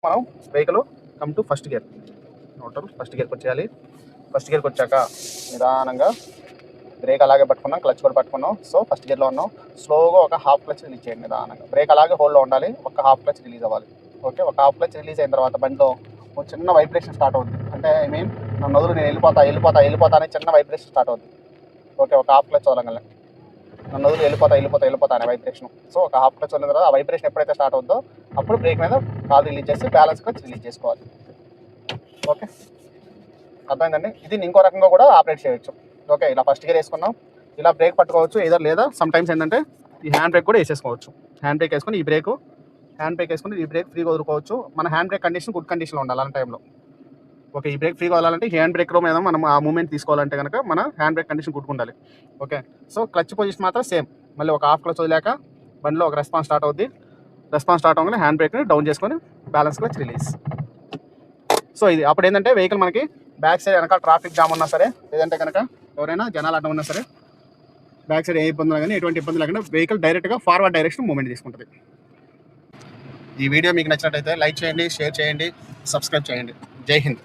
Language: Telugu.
మనం vehicle come to first gear. First గేర్కి వచ్చేయాలి. ఫస్ట్ గేర్కి వచ్చాక నిదానంగా బ్రేక్ అలాగే పట్టుకున్నాం, క్లచ్ కూడా పట్టుకున్నాం. సో ఫస్ట్ గేర్లో ఉన్నాం. స్లోగా ఒక హాఫ్ క్లచ్ రిలీజ్ చేయండి నిదానంగా. బ్రేక్ అలాగే హోల్డ్లో ఉండాలి, ఒక హాఫ్ క్లచ్ రిలీజ్ అవ్వాలి. ఓకే, ఒక హాఫ్ క్లచ్ రిలీజ్ అయిన తర్వాత బండిలో ఒక చిన్న వైబ్రేషన్ స్టార్ట్ అవుతుంది. అంటే ఐ మీన్ నన్ను వదులు, నేను వెళ్ళిపోతా అనే చిన్న వైబ్రేషన్ స్టార్ట్ అవుతుంది. ఓకే, ఒక హాఫ్ క్లచ్ వదలంగానే నన్ను వదులు వెళ్ళిపోతా అనే వైబ్రేషన్. సో ఒక హాఫ్ క్లచ్ వదిలిన తర్వాత ఆ వైబ్రేషన్ ఎప్పుడైతే స్టార్ట్ అవుతుందో అప్పుడు బ్రేక్ మీద కాల్ రిలీజ్ చేసి బ్యాలెన్స్ క్లచ్ రిలీజ్ చేసుకోవాలి. ఓకే, అర్థమైందండి. ఇది ఇంకో రకంగా కూడా ఆపరేట్ చేయొచ్చు. ఓకే, ఇలా ఫస్ట్ గేర్ వేసుకున్నాం, ఇలా బ్రేక్ పట్టుకోవచ్చు ఏదో, లేదా సమ్ టైమ్స్ ఏంటంటే ఈ హ్యాండ్ బ్రేక్ కూడా వేసేసుకోవచ్చు. హ్యాండ్ బ్రేక్ వేసుకుని ఈ బ్రేక్ ఫ్రీగా వదులుకోవచ్చు. మన హ్యాండ్ బ్రేక్ కండిషన్ గుడ్ కండిషన్లో ఉండాలి అలాంటి టైంలో. ఓకే, ఈ బ్రేక్ ఫ్రీగా వదలాలంటే హ్యాండ్ బ్రేక్లో మీద మనం ఆ మూమెంట్ తీసుకోవాలంటే కనుక మన హ్యాండ్ బ్రేక్ కండిషన్ గుడ్ ఉండాలి. ఓకే, సో క్లచ్ పొజిషన్ మాత్రం సేమ్. మళ్ళీ ఒక హాఫ్ క్లచ్ వదిలేక బండిలో ఒక రెస్పాన్స్ స్టార్ట్ అవుద్ది. రెస్పాన్స్ స్టార్ట్ అవ్వగానే హ్యాండ్ బ్రేక్ని డౌన్ చేసుకొని బ్యాలెన్స్ క్లచ్ రిలీజ్. సో ఇది అప్పుడు ఏంటంటే వెహికల్ మనకి బ్యాక్ సైడ్ వెనక ట్రాఫిక్ జామ్ ఉన్నా సరే, లేదంటే కనుక ఎవరైనా జనాలు అడ్డం ఉన్నా సరే, బ్యాక్ సైడ్ ఏ ఇబ్బంది కానీ ఎటువంటి ఇబ్బంది లేకుండా వెహికల్ డైరెక్ట్గా ఫార్వర్డ్ డైరెక్షన్ మూవ్మెంట్ తీసుకుంటుంది. ఈ వీడియో మీకు నచ్చినట్టయితే లైక్ చేయండి, షేర్ చేయండి, సబ్స్క్రైబ్ చేయండి. జై హింద్.